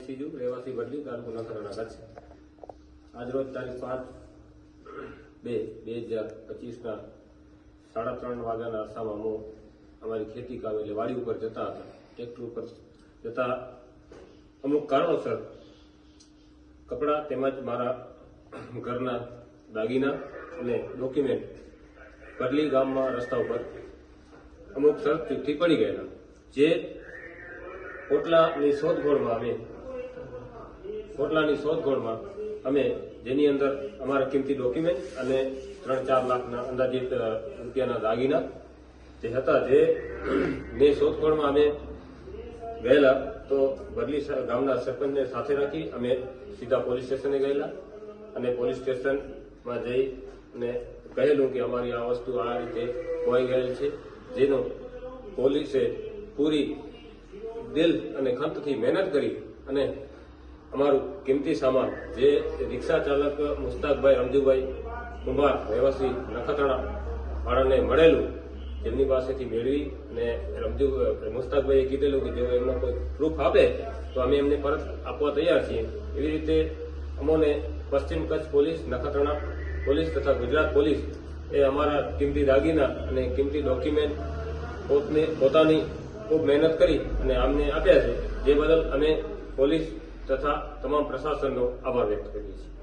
સીજુ રહેવાસી બદલી તાલુકો નખત્રાણા કચ્છ આજરોજ તારીખ 5/2/2025 3:30 વાગ્યાના અરસામાં હું અમારી ખેતી કામ એટલે વાડી ઉપર જતા હતા. ટ્રેક્ટર ઉપર જતા અમુક કારણોસર કપડાં તેમજ મારા ઘરના દાગીના અને ડોક્યુમેન્ટ પરલી ગામમાં રસ્તા ઉપર અમુક સર્કથી પડી ગયેલા, જે પોટલાની શોધખોળમાં અમે જેની અંદર અમારા કિંમતી ડોક્યુમેન્ટ અને 3-4 લાખના અંદાજિત રૂપિયાના દાગીના જે હતા, જે શોધખોળમાં અમે ગયેલા તો બદલી ગામના સરપંચને સાથે રાખી અમે સીધા પોલીસ સ્ટેશને ગયેલા અને પોલીસ સ્ટેશનમાં જઈને કહેલું કે અમારી આ વસ્તુ આ રીતે ખોવાઈ ગયેલ છે, જેનો પોલીસે પૂરી દિલ અને ખંતથી મહેનત કરી અને અમારું કિંમતી સામાન જે રિક્ષા ચાલક મુસ્તાકભાઈ રમજુભાઈ કુંભાર રહેવાસી નખત્રાણા વાળાને મળેલું, તેમની પાસેથી મેળવી અને મુસ્તાકભાઈએ કીધેલું કે જો એમનો કોઈ પ્રૂફ આપે તો અમે એમને પરત આપવા તૈયાર છીએ. એવી રીતે અમોને પશ્ચિમ કચ્છ પોલીસ, નખત્રાણા પોલીસ તથા ગુજરાત પોલીસ એ અમારા કિંમતી દાગીના અને કિંમતી ડોક્યુમેન્ટ પોતાની ખૂબ મહેનત કરી અને અમને આપ્યા છે, જે બદલ અમે પોલીસ તથા તમામ પ્રશાસનનો આભાર વ્યક્ત કરીએ છીએ.